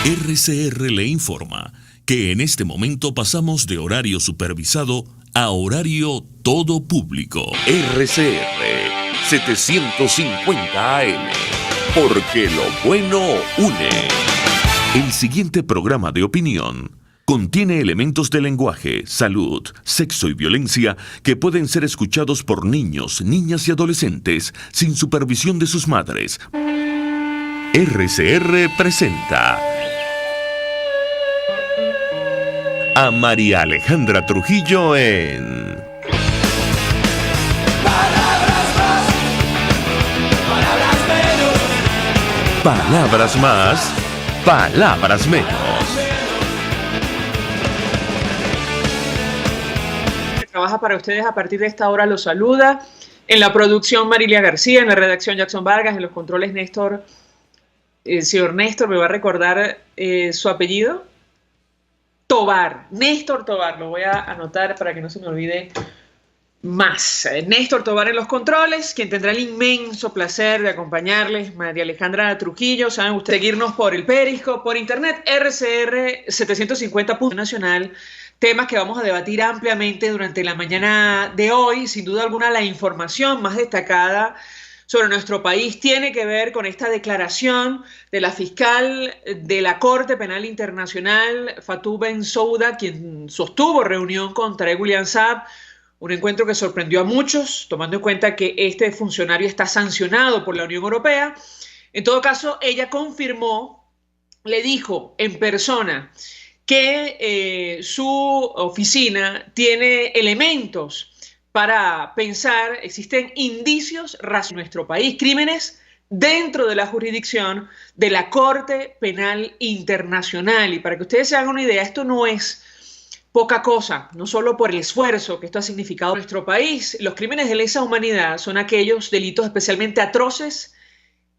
RCR le informa que en este momento pasamos de horario supervisado a horario todo público. RCR 750 AM, porque lo bueno une. El siguiente programa de opinión contiene elementos de lenguaje, salud, sexo y violencia que pueden ser escuchados por niños, niñas y adolescentes sin supervisión de sus madres. RCR presenta a María Alejandra Trujillo en Palabras más, palabras menos. Palabras más, palabras menos. Trabaja para ustedes a partir de esta hora, los saluda. En la producción Marilia García, en la redacción Jackson Vargas, en los controles Néstor. El señor Néstor me va a recordar su apellido. Tobar, Néstor Tobar, lo voy a anotar para que no se me olvide más. Néstor Tobar en los controles, quien tendrá el inmenso placer de acompañarles, María Alejandra Trujillo. Saben ustedes seguirnos por el Periscope, por internet, RCR 750 Nacional. Temas que vamos a debatir ampliamente durante la mañana de hoy. Sin duda alguna, la información más destacada sobre nuestro país tiene que ver con esta declaración de la fiscal de la Corte Penal Internacional, Fatou Bensouda, quien sostuvo reunión con Tarek William Saab, un encuentro que sorprendió a muchos, tomando en cuenta que este funcionario está sancionado por la Unión Europea. En todo caso, ella confirmó, le dijo en persona que su oficina tiene elementos para pensar, existen indicios en nuestro país, crímenes dentro de la jurisdicción de la Corte Penal Internacional. Y para que ustedes se hagan una idea, esto no es poca cosa, no solo por el esfuerzo que esto ha significado en nuestro país. Los crímenes de lesa humanidad son aquellos delitos especialmente atroces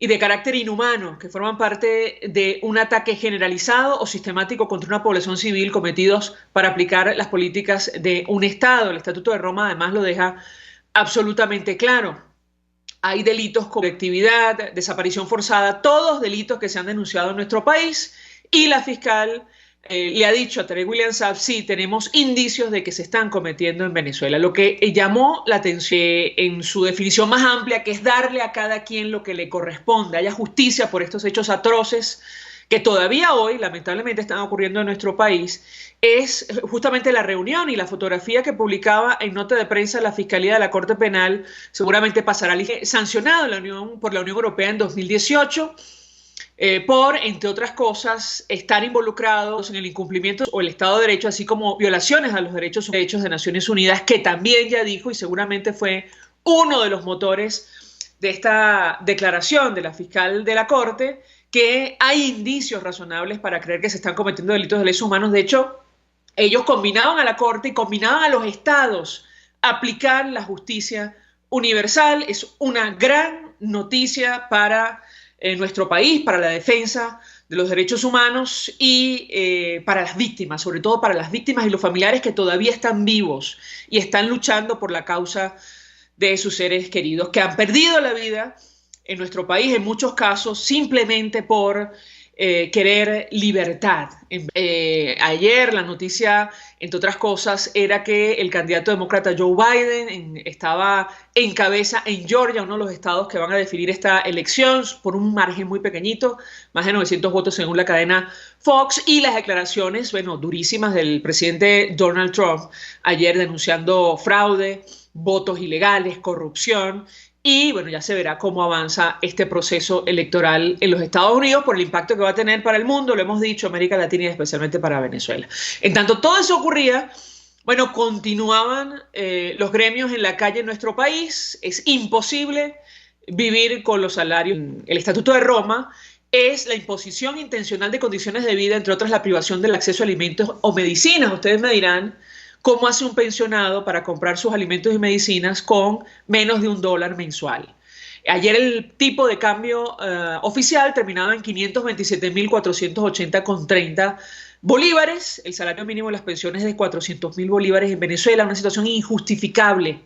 y de carácter inhumano que forman parte de un ataque generalizado o sistemático contra una población civil cometidos para aplicar las políticas de un Estado. El Estatuto de Roma además lo deja absolutamente claro. Hay delitos como colectividad, desaparición forzada, todos delitos que se han denunciado en nuestro país, y la fiscal le ha dicho a Tarek William Saab, sí, tenemos indicios de que se están cometiendo en Venezuela. Lo que llamó la atención en su definición más amplia, que es darle a cada quien lo que le corresponde, haya justicia por estos hechos atroces que todavía hoy, lamentablemente, están ocurriendo en nuestro país, es justamente la reunión y la fotografía que publicaba en nota de prensa la Fiscalía de la Corte Penal. Seguramente pasará sancionado por la Unión Europea en 2018, por, entre otras cosas, estar involucrados en el incumplimiento o el Estado de Derecho, así como violaciones a los derechos de Naciones Unidas, que también ya dijo y seguramente fue uno de los motores de esta declaración de la fiscal de la Corte, que hay indicios razonables para creer que se están cometiendo delitos de lesa humanos. De hecho, ellos combinaban a la Corte y combinaban a los estados a aplicar la justicia universal. Es una gran noticia para nuestro país, para la defensa de los derechos humanos y para las víctimas, sobre todo para las víctimas y los familiares que todavía están vivos y están luchando por la causa de sus seres queridos, que han perdido la vida en nuestro país, en muchos casos, simplemente por querer libertad. Ayer la noticia, entre otras cosas, era que el candidato demócrata Joe Biden estaba en cabeza en Georgia, uno de los estados que van a definir esta elección, por un margen muy pequeñito, más de 900 votos según la cadena Fox, y las declaraciones, bueno, durísimas del presidente Donald Trump ayer denunciando fraude, votos ilegales, corrupción. Y bueno, ya se verá cómo avanza este proceso electoral en los Estados Unidos por el impacto que va a tener para el mundo, lo hemos dicho, América Latina y especialmente para Venezuela. En tanto todo eso ocurría, bueno, continuaban los gremios en la calle en nuestro país. Es imposible vivir con los salarios. El Estatuto de Roma es la imposición intencional de condiciones de vida, entre otras la privación del acceso a alimentos o medicinas. Ustedes me dirán, ¿cómo hace un pensionado para comprar sus alimentos y medicinas con menos de $1 mensual? Ayer el tipo de cambio oficial terminaba en 527.480,30 bolívares. El salario mínimo de las pensiones de 400.000 bolívares en Venezuela, una situación injustificable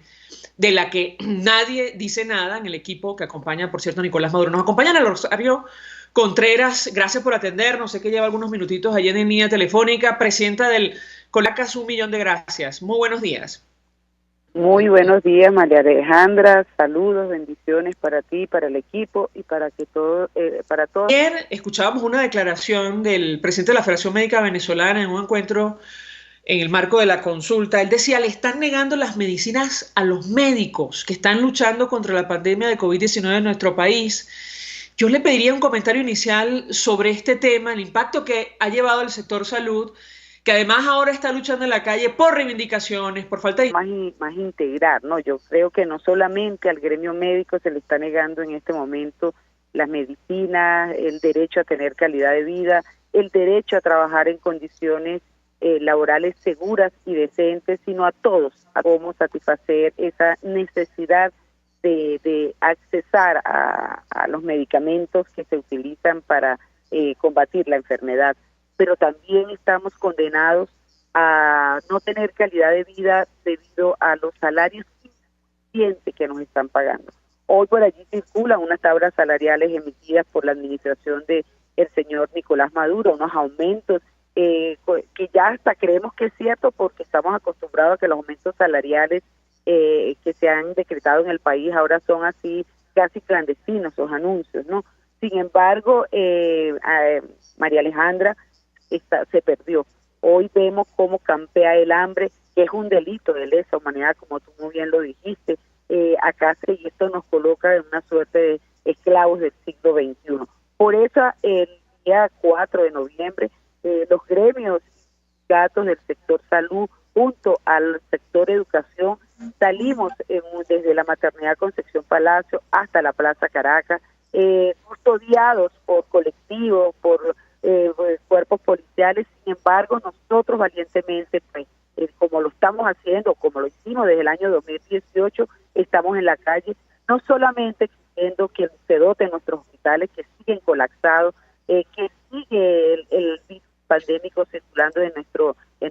de la que nadie dice nada en el equipo que acompaña, por cierto, Nicolás Maduro. Nos acompaña en el Rosario Contreras, gracias por atendernos. Sé que lleva algunos minutitos allí en línea telefónica. Presidenta del Colacas, 1.000.000 de gracias. Muy buenos días. Muy buenos días, María Alejandra. Saludos, bendiciones para ti, para el equipo y para que todo, para todos. Ayer escuchábamos una declaración del presidente de la Federación Médica Venezolana en un encuentro en el marco de la consulta. Él decía, le están negando las medicinas a los médicos que están luchando contra la pandemia de COVID-19 en nuestro país. Yo le pediría un comentario inicial sobre este tema, el impacto que ha llevado el sector salud, que además ahora está luchando en la calle por reivindicaciones, por falta de... Más integrar, ¿no? Yo creo que no solamente al gremio médico se le está negando en este momento las medicinas, el derecho a tener calidad de vida, el derecho a trabajar en condiciones laborales seguras y decentes, sino a todos, a cómo satisfacer esa necesidad de accesar a los medicamentos que se utilizan para combatir la enfermedad. Pero también estamos condenados a no tener calidad de vida debido a los salarios insuficientes que nos están pagando. Hoy por allí circulan unas tablas salariales emitidas por la administración del señor Nicolás Maduro, unos aumentos que ya hasta creemos que es cierto porque estamos acostumbrados a que los aumentos salariales que se han decretado en el país ahora son así casi clandestinos, los anuncios, ¿no? Sin embargo, María Alejandra se perdió. Hoy vemos cómo campea el hambre, que es un delito de lesa humanidad, como tú muy bien lo dijiste, acá y esto nos coloca en una suerte de esclavos del siglo XXI. Por eso, el día 4 de noviembre, los gremios datos del sector salud junto al sector educación salimos desde la maternidad Concepción Palacio hasta la Plaza Caracas, custodiados por colectivos, por cuerpos policiales. Sin embargo, nosotros valientemente, pues, como lo estamos haciendo, como lo hicimos desde el año 2018, estamos en la calle, no solamente exigiendo que se doten nuestros hospitales que siguen colapsados, que sigue el virus pandémico circulando en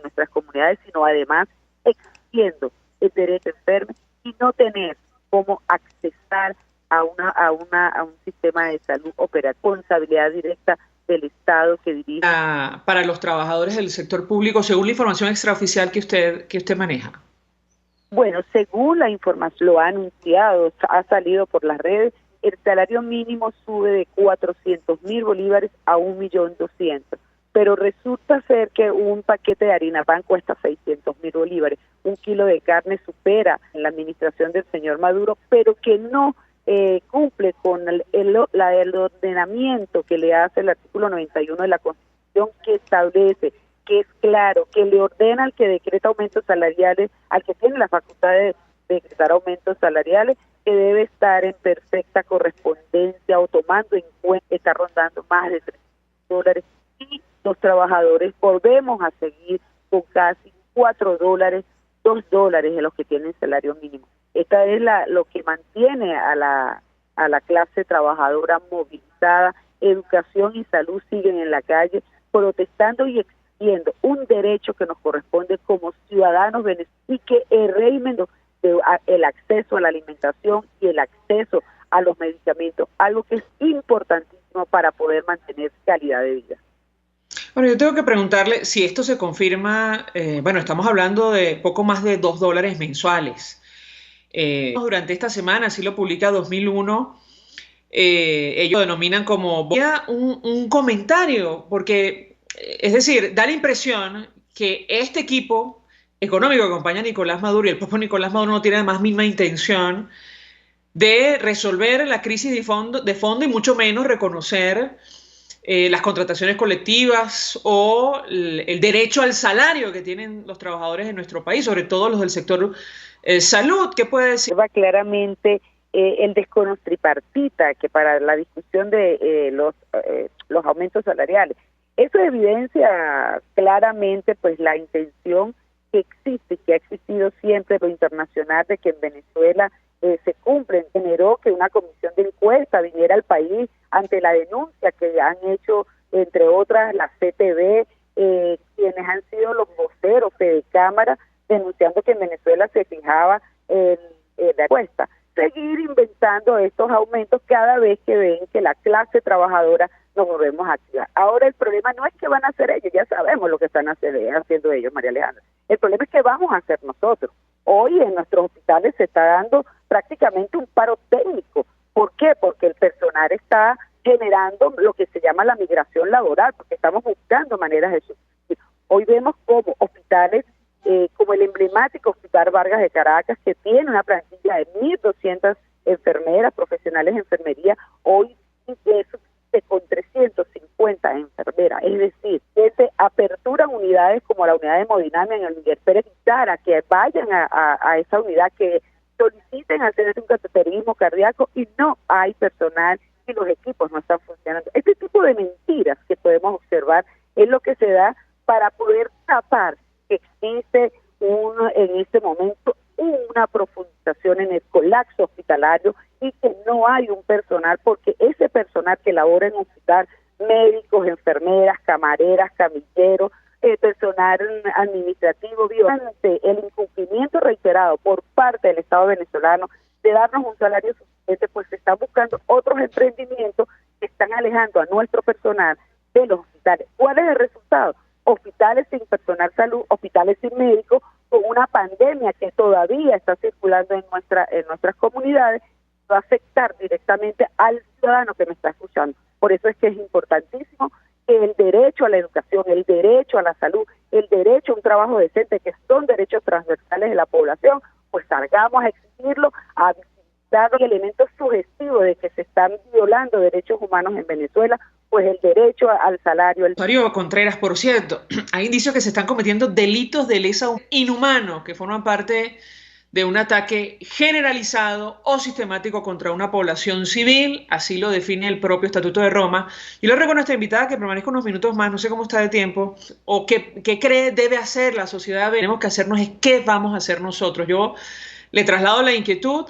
nuestras comunidades, sino además exigiendo el derecho enfermo y no tener cómo accesar a un sistema de salud operativo, responsabilidad directa del Estado que dirige. Para los trabajadores del sector público, según la información extraoficial que usted maneja. Bueno, según la información, lo ha anunciado, ha salido por las redes, el salario mínimo sube de 400.000 bolívares a 1.200.000, pero resulta ser que un paquete de harina pan cuesta 600.000 bolívares, un kilo de carne supera en la administración del señor Maduro, pero que no cumple con el ordenamiento que le hace el artículo 91 de la Constitución, que establece, que es claro, que le ordena al que decreta aumentos salariales, al que tiene la facultad de decretar aumentos salariales, que debe estar en perfecta correspondencia o tomando en cuenta, está rondando más de $300, y los trabajadores volvemos a seguir con casi $4, $2 de los que tienen salario mínimo. Esta es lo que mantiene a la clase trabajadora movilizada. Educación y salud siguen en la calle protestando y exigiendo un derecho que nos corresponde como ciudadanos venezolanos, y que el régimen el acceso a la alimentación y el acceso a los medicamentos, algo que es importantísimo para poder mantener calidad de vida. Bueno, yo tengo que preguntarle si esto se confirma. Bueno, estamos hablando de poco más de $2 mensuales. Durante esta semana, así lo publica 2001, ellos denominan como un comentario, porque, es decir, da la impresión que este equipo económico que acompaña a Nicolás Maduro y el propio Nicolás Maduro no tiene además misma intención de resolver la crisis de fondo y mucho menos reconocer las contrataciones colectivas o el derecho al salario que tienen los trabajadores de nuestro país, sobre todo los del sector salud. ¿Qué puede decir? Va claramente el desconoce tripartita que para la discusión de los aumentos salariales. Eso evidencia claramente pues la intención que existe, que ha existido siempre lo internacional, de que en Venezuela se cumplen. Generó que una comisión de encuesta viniera al país ante la denuncia que han hecho, entre otras, la CTV, quienes han sido los voceros de Cámara, denunciando que en Venezuela se fijaba en la encuesta. seguir inventando estos aumentos cada vez que ven que la clase trabajadora nos volvemos a activar. Ahora el problema no es que van a hacer ellos, ya sabemos lo que están haciendo ellos, María Alejandra. El problema es que vamos a hacer nosotros. Hoy en nuestros hospitales se está dando prácticamente un paro técnico. ¿Por qué? Porque el personal está generando lo que se llama la migración laboral, porque estamos buscando maneras de subsistir. Hoy vemos como hospitales, como el emblemático Hospital Vargas de Caracas, que tiene una plantilla de 1.200 enfermeras, profesionales de enfermería, hoy subsiste con 350 enfermeras. Es decir, que se aperturan unidades como la unidad de hemodinamia en el Miguel Pérez Guitara, que vayan a esa unidad, que soliciten hacer un cateterismo cardíaco y no hay personal y los equipos no están funcionando. Este tipo de mentiras que podemos observar es lo que se da para poder tapar que existe en este momento una profundización en el colapso hospitalario y que no hay un personal, porque ese personal que labora en un hospital, médicos, enfermeras, camareras, camilleros, personal administrativo, ante el incumplimiento reiterado por parte del Estado venezolano de darnos un salario suficiente, pues se están buscando otros emprendimientos que están alejando a nuestro personal de los hospitales. ¿Cuál es el resultado? Hospitales sin personal salud, hospitales sin médicos, con una pandemia que todavía está circulando en nuestras comunidades, va a afectar directamente al ciudadano que me está escuchando. Por eso es que es importantísimo que el derecho a la educación, el derecho a la salud, el derecho a un trabajo decente, que son derechos transversales de la población, pues salgamos a exigirlo, a visitar elementos sugestivos de que se están violando derechos humanos en Venezuela, pues el derecho al salario. Mario Contreras, por cierto, hay indicios que se están cometiendo delitos de lesa inhumanos que forman parte de un ataque generalizado o sistemático contra una población civil, así lo define el propio Estatuto de Roma. Y le ruego a nuestra invitada que permanezca unos minutos más, no sé cómo está de tiempo, o qué cree debe hacer la sociedad. Tenemos que hacernos es qué vamos a hacer nosotros. Yo le traslado la inquietud.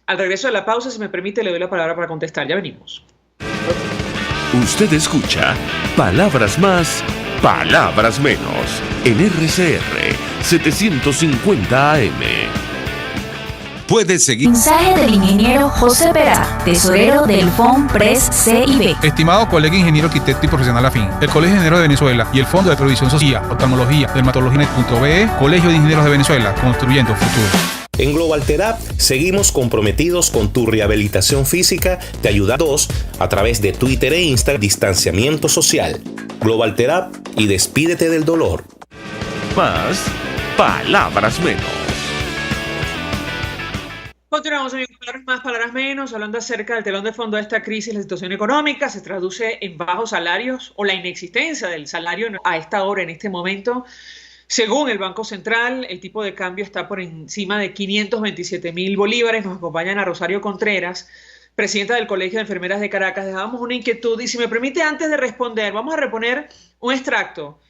Al regreso de la pausa, si me permite, le doy la palabra para contestar. Ya venimos. Usted escucha Palabras Más, Palabras Menos en RCR 750 AM. Puede seguir. Mensaje del ingeniero José Perá, tesorero del FONPRES CIB. Estimado colega ingeniero, arquitecto y profesional afín, el Colegio de Ingenieros de Venezuela y el Fondo de Previsión Social, Oftalmología, Dermatología.be, Colegio de Ingenieros de Venezuela, construyendo futuro. En Global Therap seguimos comprometidos con tu rehabilitación física, te ayudamos a través de Twitter e Instagram, distanciamiento social. Global Therap y despídete del dolor. Más, palabras menos. Continuamos, amigos, palabras más, palabras menos, hablando acerca del telón de fondo de esta crisis. La situación económica se traduce en bajos salarios o la inexistencia del salario a esta hora, en este momento. Según el Banco Central, el tipo de cambio está por encima de 527.000 bolívares. Nos acompaña Ana Rosario Contreras, presidenta del Colegio de Enfermeras de Caracas. Dejábamos una inquietud y, si me permite, antes de responder, vamos a reponer un extracto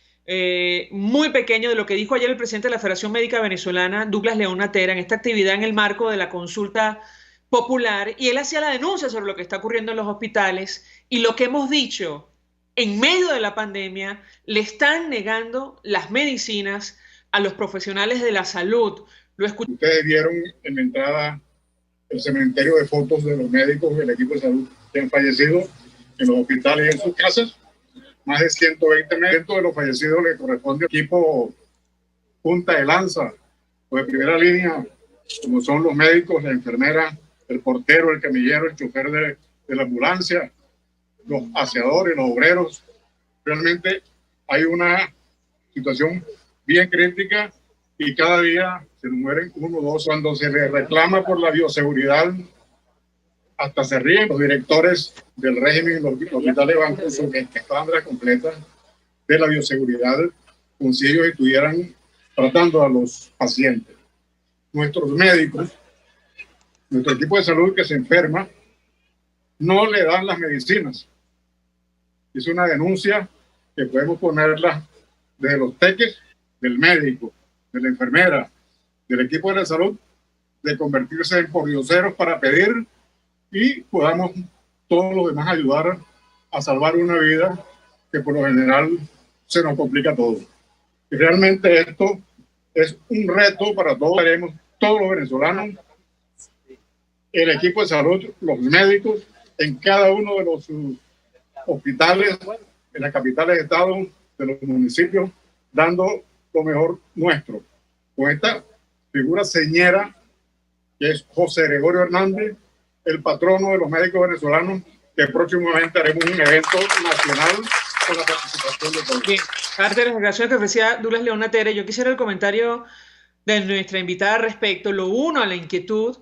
muy pequeño de lo que dijo ayer el presidente de la Federación Médica Venezolana, Douglas León Natera, en esta actividad en el marco de la consulta popular. Y él hacía la denuncia sobre lo que está ocurriendo en los hospitales y lo que hemos dicho. En medio de la pandemia, le están negando las medicinas a los profesionales de la salud. Ustedes vieron en la entrada el cementerio de fotos de los médicos del equipo de salud que han fallecido en los hospitales y en sus casas. Más de 120 médicos de los fallecidos le corresponde al equipo punta de lanza o de primera línea, como son los médicos, la enfermera, el portero, el camillero, el chofer de la ambulancia, los aseadores, los obreros. Realmente hay una situación bien crítica y cada día se mueren uno o dos. Cuando se les reclama por la bioseguridad, hasta se ríen los directores del régimen, los hospitales van con su escándala completa de la bioseguridad, como si ellos estuvieran tratando a los pacientes. Nuestros médicos, nuestro equipo de salud que se enferma, no le dan las medicinas. Es una denuncia que podemos ponerla desde los teques del médico, de la enfermera, del equipo de la salud, de convertirse en pordioseros para pedir y podamos todos los demás ayudar a salvar una vida que por lo general se nos complica todo. Y realmente esto es un reto para todos. Haremos todos los venezolanos el equipo de salud, los médicos, en cada uno de los hospitales, en las capitales de estado, de los municipios, dando lo mejor nuestro. Con esta figura señera, que es José Gregorio Hernández, el patrono de los médicos venezolanos, que próximamente haremos un evento nacional con la participación de todos. Bien, parte de las declaraciones que ofrecía Douglas León Natere, yo quisiera el comentario de nuestra invitada al respecto. Lo uno a la inquietud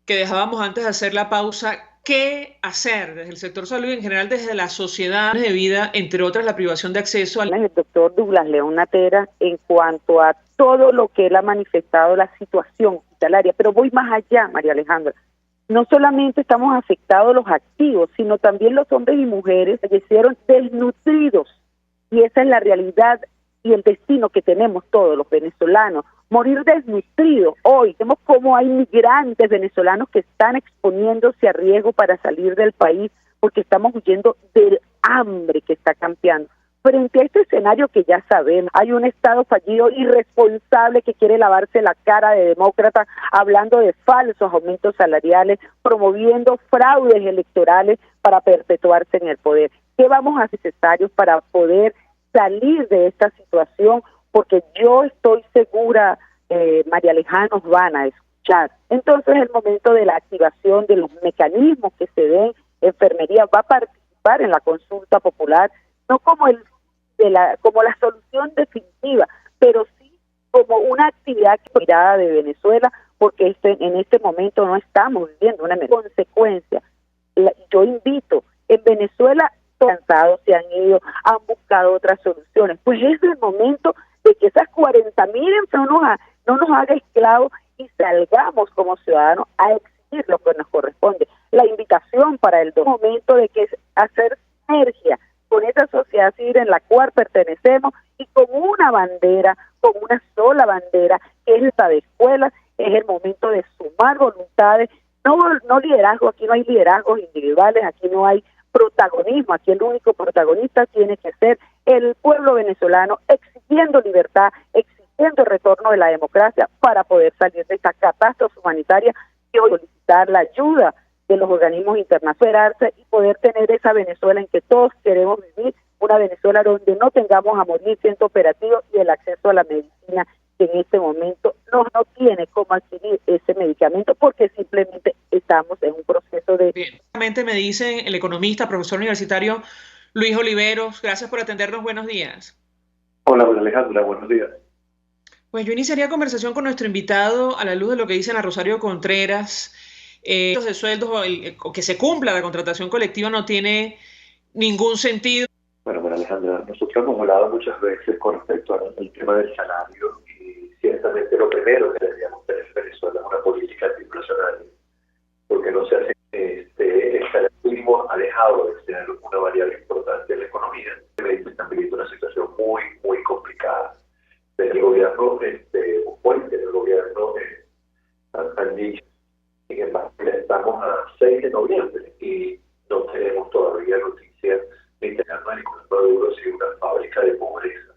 que dejábamos antes de hacer la pausa, ¿qué hacer desde el sector salud y en general desde la sociedad de vida, entre otras la privación de acceso al... El doctor Douglas León Natera en cuanto a todo lo que él ha manifestado, la situación hospitalaria, pero voy más allá, María Alejandra. No solamente estamos afectados los activos, sino también los hombres y mujeres fallecieron desnutridos, y esa es la realidad y el destino que tenemos todos los venezolanos, morir desnutridos. Hoy vemos cómo hay migrantes venezolanos que están exponiéndose a riesgo para salir del país porque estamos huyendo del hambre que está campeando. Frente a este escenario que ya sabemos, hay un Estado fallido, irresponsable, que quiere lavarse la cara de demócrata, hablando de falsos aumentos salariales, promoviendo fraudes electorales para perpetuarse en el poder. ¿Qué vamos a hacer necesarios para poder salir de esta situación? Porque yo estoy segura, María Alejandra, nos van a escuchar. Entonces, el momento de la activación de los mecanismos que se den, enfermería va a participar en la consulta popular, no como como la solución definitiva, pero sí como una actividad mirada de Venezuela, porque en este momento no estamos viviendo una consecuencia. Yo invito, en Venezuela cansados se han ido, han buscado otras soluciones, pues es el momento de que esas 40.000 enfermos no nos haga esclavos y salgamos como ciudadanos a exigir lo que nos corresponde. La invitación para el momento de que es hacer sinergia con esa sociedad civil en la cual pertenecemos y con una bandera, con una sola bandera, que es la de escuelas. Es el momento de sumar voluntades, no liderazgo, aquí no hay liderazgos individuales, aquí no hay protagonismo, aquí el único protagonista tiene que ser el pueblo venezolano, exigiendo libertad, exigiendo el retorno de la democracia para poder salir de esta catástrofe humanitaria y hoy solicitar la ayuda de los organismos internacionales y poder tener esa Venezuela en que todos queremos vivir, una Venezuela donde no tengamos a morir siendo operativos y el acceso a la medicina que en este momento no tiene cómo adquirir ese medicamento porque simplemente estamos en un proceso de... Bien, me dice el economista, profesor universitario Luis Oliveros, gracias por atendernos, buenos días. Hola, Alejandra, buenos días. Pues yo iniciaría conversación con nuestro invitado a la luz de lo que dice Ana Rosario Contreras. De sueldos o que se cumpla la contratación colectiva no tiene ningún sentido. Bueno, Alejandra, nosotros hemos hablado muchas veces con respecto al tema del salario y ciertamente lo primero que deberíamos tener en Venezuela es una política antiinflacionaria, porque no se hace el salario alejado de ser una variable importante en la economía. Están viviendo una situación muy, muy complicada. Desde el gobierno, fuentes del gobierno han dicho. Sin embargo, estamos a 6 de noviembre y no tenemos todavía noticias de Nicolás Maduro, sino una fábrica de pobreza.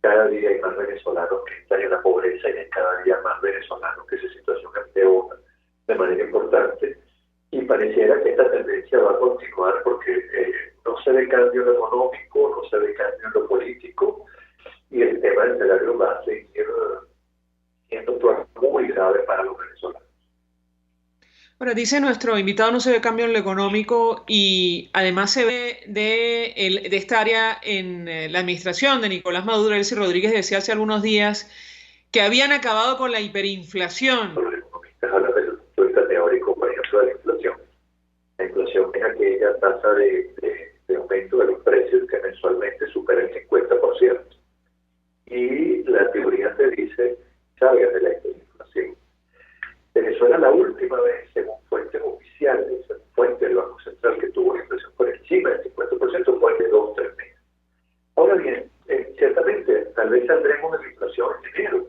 Cada día hay más venezolanos que están en la pobreza y hay cada día más venezolanos que su situación empeora de manera importante. Y pareciera que esta tendencia va a continuar porque no se ve cambio en lo económico, no se ve cambio en lo político y el tema del salario va a seguir siendo un problema muy grave para los venezolanos. Bueno, dice nuestro invitado, no se ve cambio en lo económico y además se ve de esta área en la administración de Nicolás Maduro. Elsie Rodríguez decía hace algunos días que habían acabado con la hiperinflación. Los economistas hablan desde el punto de vista teórico, por ejemplo, de la inflación. La inflación es aquella tasa de aumento de los precios que mensualmente supera el 50%. Y la teoría te dice, salgas de la hiperinflación. Venezuela la última vez, según fuentes oficiales, según fuentes del Banco Central, que tuvo una inflación por encima del 50% fue de 2 o 3 meses. Ahora bien, ciertamente, tal vez saldremos de la inflación en enero,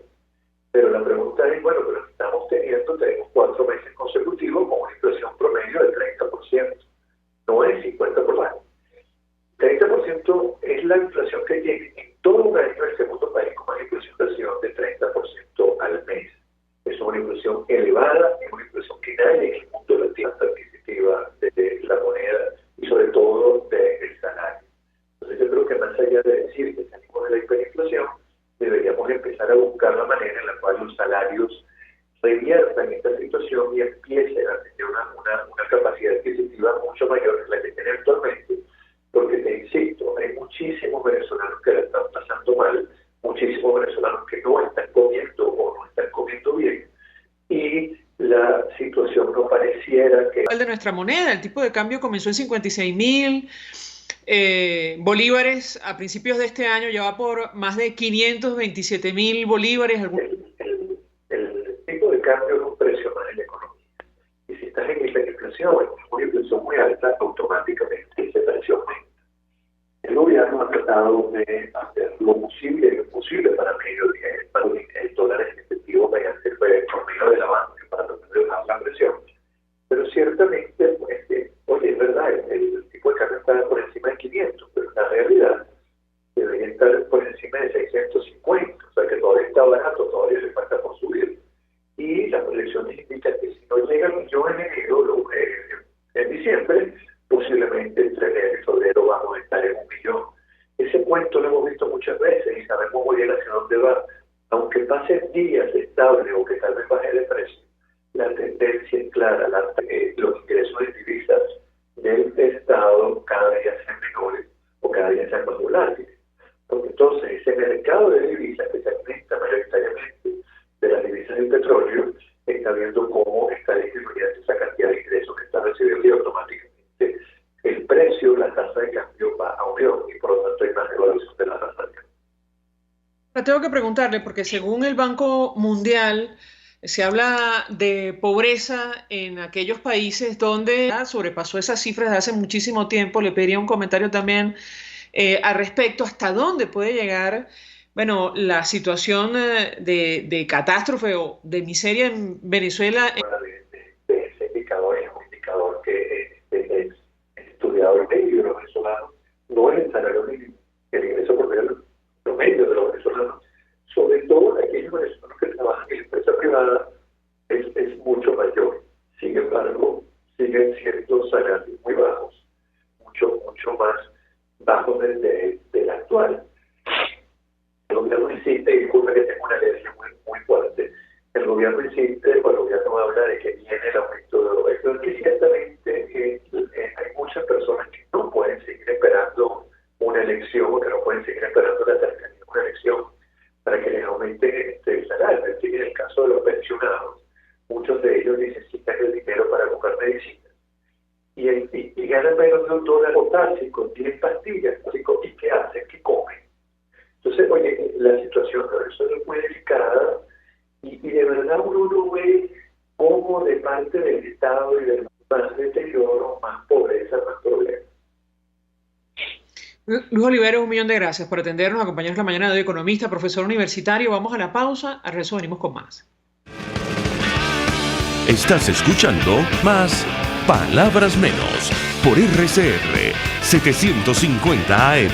pero la pregunta es, bueno, pero tenemos 4 meses consecutivos con una inflación promedio del 30%, no es 50%. 30% es la inflación que tiene en todo un año el segundo país con más inflación de 30% al mes. Es una inflación elevada, es una inflación que nadie en el mundo allá de decir que salimos de la hiperinflación, deberíamos empezar a buscar la manera en la cual los salarios reviertan esta situación y empiecen a tener una capacidad adquisitiva mucho mayor que la que tienen actualmente, porque te insisto, hay muchísimos venezolanos que la están pasando mal, muchísimos venezolanos que no están comiendo o no están comiendo bien, y la situación no pareciera que... El de nuestra moneda, el tipo de cambio comenzó en 56.000 bolívares a principios de este año, ya va por más de 527.000 bolívares. El tipo de cambio es un precio más en la economía. Y si estás en hiperinflación, una inflación muy alta, automáticamente ese precio aumenta. El gobierno ha tratado de hacer lo posible y lo imposible para el dólar en efectivo mediante el promedio de la banca para tratar de bajar la presión. Pero ciertamente, oye, es verdad, el tipo de cambio está por encima de 500, pero en la realidad debería estar por encima de 650, o sea que todavía está barato, todavía le falta por subir. Y las proyecciones indican que si no llega al millón en enero, en diciembre, posiblemente entre enero y febrero vamos a estar en 1 millón. Ese cuento lo hemos visto muchas veces y sabemos muy bien hacia dónde va. Aunque pasen días estable o que tal vez baje de precio, la tendencia es clara, los ingresos de divisas del Estado cada día sean menores o cada día sean más volátiles. Porque entonces ese mercado de divisas que se alimenta mayoritariamente de las divisas del petróleo está viendo cómo está disminuyendo esa cantidad de ingresos que está recibiendo y automáticamente el precio, la tasa de cambio va a unión y por lo tanto hay más devaluación de la tasa de cambio. Tengo que preguntarle, porque según el Banco Mundial, se habla de pobreza en aquellos países donde sobrepasó esas cifras de hace muchísimo tiempo. Le pediría un comentario también al respecto, hasta dónde puede llegar, bueno, la situación de catástrofe o de miseria en Venezuela. Ese indicador es un indicador que es estudiado en medio de los venezolanos, no es el salario mínimo, el ingreso promedio de los venezolanos, sobre todo aquellos venezolanos que trabajan en la empresa privada, es mucho mayor. Sin embargo, siguen siendo salarios muy bajos, mucho más bajos del actual. El gobierno insiste, y disculpe que tengo una alergia muy fuerte, el gobierno insiste, o el gobierno habla de que viene el aumento de los que ciertamente hay muchas personas que no pueden seguir esperando una elección o que no pueden seguir esperando la cercanía de una elección para que les aumente el salario. Es decir, en el caso de los pensionados, muchos de ellos necesitan el dinero para comprar medicinas y ganan menos de $1 por básico, tienen pastillas, ¿y qué hacen? ¿Qué comen? Entonces, oye, la situación de Venezuela es muy delicada y de verdad uno no ve cómo de parte del Estado y del más deterioro, más pobreza, más problemas. Luis Oliveros, 1.000.000 de gracias por atendernos, acompañarnos la mañana de hoy, economista, profesor universitario. Vamos a la pausa, al regreso venimos con más. Estás escuchando Más Palabras Menos por RCR 750 AM.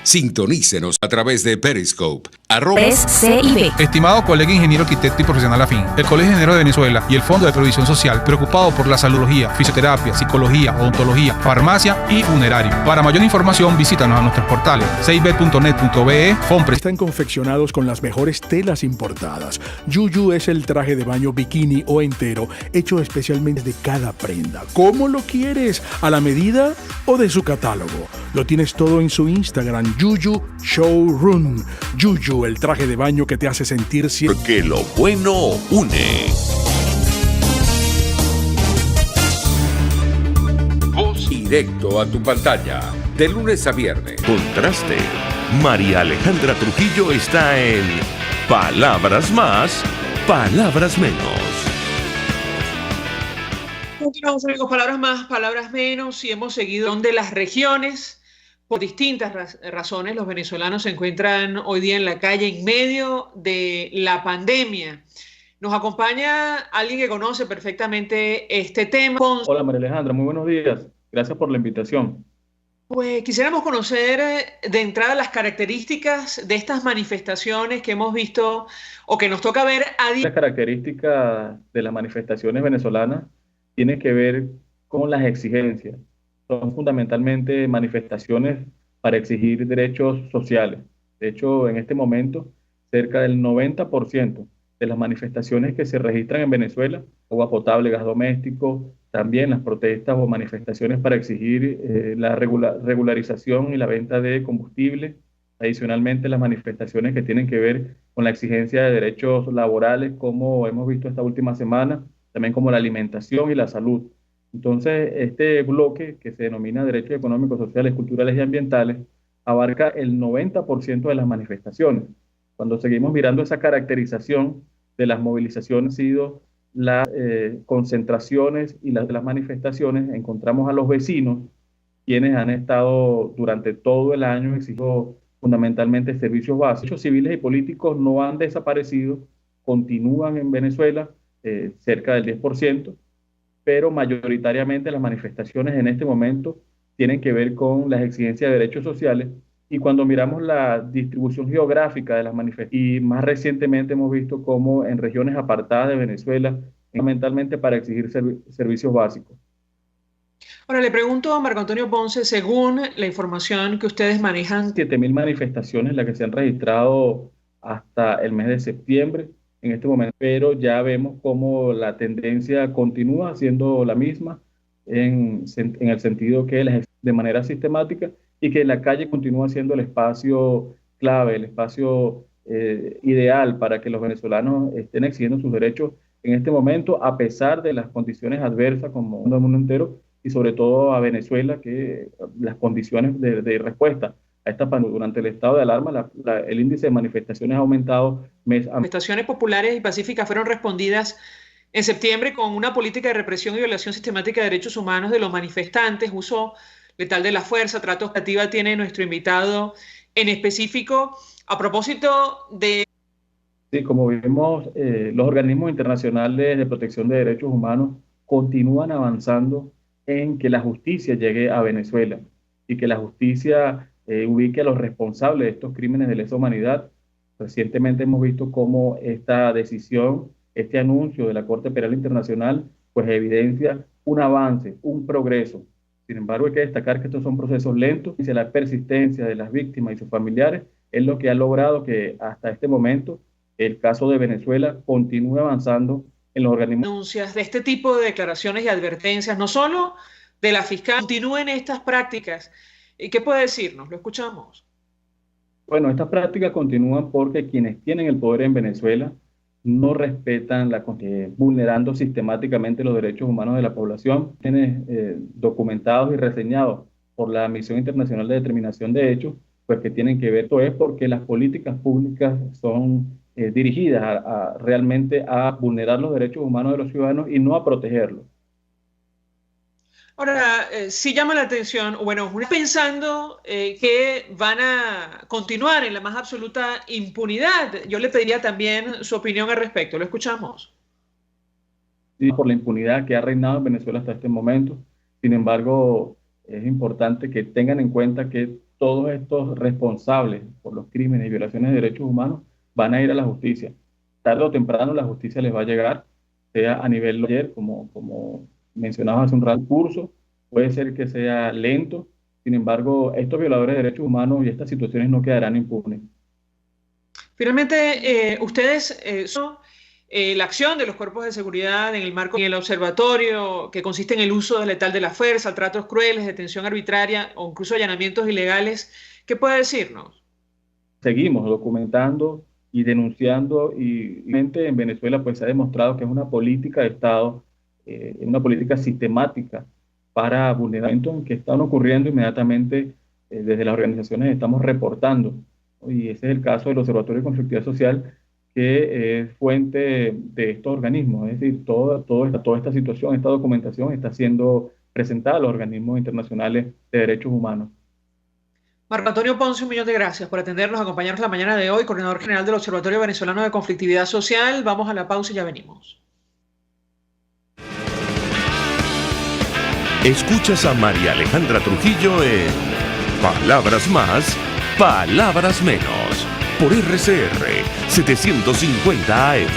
Sintonícenos a través de Periscope. @PresCIB. Estimado colega ingeniero, arquitecto y profesional afín, el Colegio de Ingenieros de Venezuela y el Fondo de Previsión Social, preocupado por la saludología, fisioterapia, psicología, odontología, farmacia y funerario. Para mayor información, visítanos a nuestros portales cib.net.be. Están confeccionados con las mejores telas importadas. Yuyu es el traje de baño bikini o entero, hecho especialmente de cada prenda. ¿Cómo lo quieres? ¿A la medida o de su catálogo? Lo tienes todo en su Instagram, Yuyu Showroom. Yuyu, el traje de baño que te hace sentir siempre. Porque lo bueno une. Voz directo a tu pantalla, de lunes a viernes. Contraste. María Alejandra Trujillo está en Palabras Más, Palabras Menos. Continuamos, amigos, palabras más, palabras menos, y hemos seguido donde las regiones, por distintas razones, los venezolanos se encuentran hoy día en la calle en medio de la pandemia. Nos acompaña alguien que conoce perfectamente este tema. Hola María Alejandra, muy buenos días. Gracias por la invitación. Pues quisiéramos conocer de entrada las características de estas manifestaciones que hemos visto o que nos toca ver a día. Las características de las manifestaciones venezolanas tienen que ver con las exigencias. son fundamentalmente manifestaciones para exigir derechos sociales. De hecho, en este momento, cerca del 90% de las manifestaciones que se registran en Venezuela, agua potable, gas doméstico, también las protestas o manifestaciones para exigir la regularización y la venta de combustible, adicionalmente las manifestaciones que tienen que ver con la exigencia de derechos laborales, como hemos visto esta última semana, también como la alimentación y la salud. Entonces, este bloque que se denomina derechos económicos, sociales, culturales y ambientales abarca el 90% de las manifestaciones. Cuando seguimos mirando esa caracterización de las movilizaciones, han sido las concentraciones y las de las manifestaciones, encontramos a los vecinos, quienes han estado durante todo el año exigiendo fundamentalmente servicios básicos. Derechos civiles y políticos no han desaparecido, continúan en Venezuela, cerca del 10%, pero mayoritariamente las manifestaciones en este momento tienen que ver con las exigencias de derechos sociales. Y cuando miramos la distribución geográfica de las manifestaciones, y más recientemente hemos visto cómo en regiones apartadas de Venezuela, fundamentalmente para exigir servicios básicos. Ahora le pregunto a Marco Antonio Ponce, según la información que ustedes manejan, 7.000 manifestaciones las que se han registrado hasta el mes de septiembre en este momento, pero ya vemos cómo la tendencia continúa siendo la misma en el sentido que de manera sistemática, y que la calle continúa siendo el espacio clave, el espacio ideal para que los venezolanos estén exigiendo sus derechos en este momento, a pesar de las condiciones adversas como el mundo entero, y sobre todo a Venezuela, que las condiciones de respuesta a esta pandemia durante el estado de alarma, el índice de manifestaciones ha aumentado mes a mes. Manifestaciones populares y pacíficas fueron respondidas en septiembre con una política de represión y violación sistemática de derechos humanos de los manifestantes, uso letal de la fuerza, trato operativa tiene nuestro invitado en específico. A propósito de... Sí, como vimos, los organismos internacionales de protección de derechos humanos continúan avanzando en que la justicia llegue a Venezuela y que la justicia ubique a los responsables de estos crímenes de lesa humanidad. Recientemente hemos visto cómo esta decisión, este anuncio de la Corte Penal Internacional, pues evidencia un avance, un progreso. Sin embargo, hay que destacar que estos son procesos lentos y la persistencia de las víctimas y sus familiares es lo que ha logrado que hasta este momento el caso de Venezuela continúe avanzando en los organismos. Denuncias de este tipo de declaraciones y advertencias, no solo de la fiscal, continúen estas prácticas. ¿Qué puede decirnos? Lo escuchamos. Bueno, estas prácticas continúan porque quienes tienen el poder en Venezuela no respetan vulnerando sistemáticamente los derechos humanos de la población, documentados y reseñados por la Misión Internacional de Determinación de Hechos, pues que tienen que ver, esto es porque las políticas públicas son dirigidas realmente a vulnerar los derechos humanos de los ciudadanos y no a protegerlos. Ahora, sí llama la atención, bueno, pensando que van a continuar en la más absoluta impunidad. Yo le pediría también su opinión al respecto. Lo escuchamos. Sí, por la impunidad que ha reinado en Venezuela hasta este momento. Sin embargo, es importante que tengan en cuenta que todos estos responsables por los crímenes y violaciones de derechos humanos van a ir a la justicia. Tarde o temprano la justicia les va a llegar, sea a nivel ayer, como mencionaba hace un rato, curso, puede ser que sea lento. Sin embargo, estos violadores de derechos humanos y estas situaciones no quedarán impunes. Finalmente, ustedes son la acción de los cuerpos de seguridad en el marco del observatorio, que consiste en el uso letal de la fuerza, tratos crueles, detención arbitraria o incluso allanamientos ilegales. ¿Qué puede decirnos? Seguimos documentando y denunciando, y en Venezuela pues se ha demostrado que es una política de Estado, una política sistemática para vulneramientos que están ocurriendo inmediatamente. Desde las organizaciones estamos reportando, y ese es el caso del Observatorio de Conflictividad Social, que es fuente de estos organismos. Es decir, toda esta situación, esta documentación está siendo presentada a los organismos internacionales de derechos humanos. Marco Antonio Ponce, un millón de gracias por atendernos, acompañarnos la mañana de hoy, coordinador general del Observatorio Venezolano de Conflictividad Social. Vamos a la pausa y ya venimos. Escuchas a María Alejandra Trujillo en Palabras Más, Palabras Menos, por RCR 750 AM.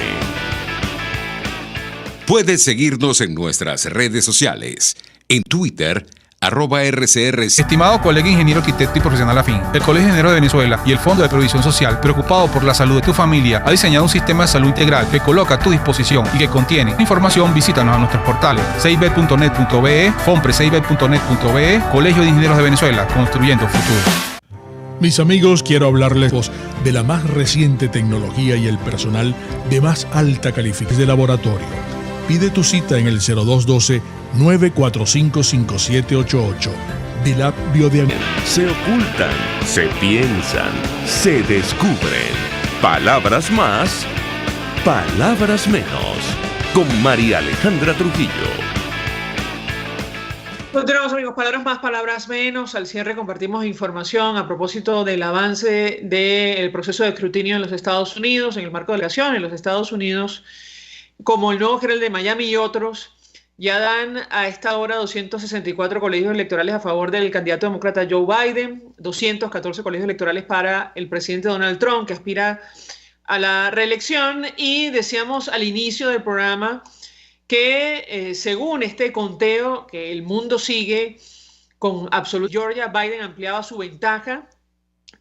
Puedes seguirnos en nuestras redes sociales. En Twitter, @RCR. Estimado colega ingeniero, arquitecto y profesional afín, el Colegio de Ingenieros de Venezuela y el Fondo de Previsión Social, preocupado por la salud de tu familia, ha diseñado un sistema de salud integral que coloca a tu disposición y que contiene información. Visítanos a nuestros portales 6b.net.be, fompre6b.net.be, Colegio de Ingenieros de Venezuela, construyendo futuro. Mis amigos, quiero hablarles de la más reciente tecnología y el personal de más alta calificación de laboratorio. Pide tu cita en el 0212-945-5788. DILAB Biodiagnóstico. Se ocultan, se piensan, se descubren. Palabras más, palabras menos. Con María Alejandra Trujillo. Continuamos, amigos, palabras más, palabras menos. Al cierre compartimos información a propósito del avance del proceso de escrutinio en los Estados Unidos, en el marco de la elección en los Estados Unidos, como el nuevo Herald de Miami y otros. Ya dan a esta hora 264 colegios electorales a favor del candidato demócrata Joe Biden, 214 colegios electorales para el presidente Donald Trump, que aspira a la reelección. Y decíamos al inicio del programa que según este conteo que el mundo sigue con absoluta Georgia, Biden ampliaba su ventaja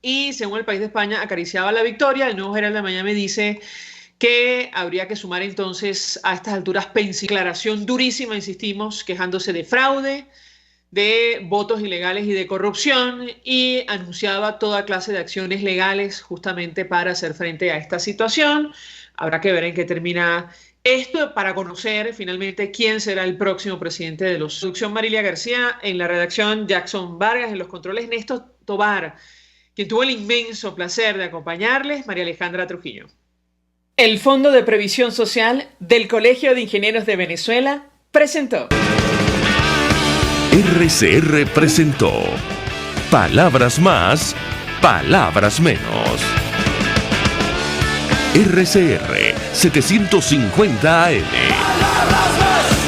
y según el País de España acariciaba la victoria. El nuevo Herald de Miami dice que habría que sumar entonces a estas alturas declaración durísima, insistimos, quejándose de fraude, de votos ilegales y de corrupción, y anunciaba toda clase de acciones legales justamente para hacer frente a esta situación. Habrá que ver en qué termina esto para conocer finalmente quién será el próximo presidente de los. Producción Marilia García, en la redacción Jackson Vargas, en los controles Néstor Tobar, quien tuvo el inmenso placer de acompañarles, María Alejandra Trujillo. El Fondo de Previsión Social del Colegio de Ingenieros de Venezuela presentó. RCR presentó Palabras más, palabras menos. RCR 750 AM. Palabras más.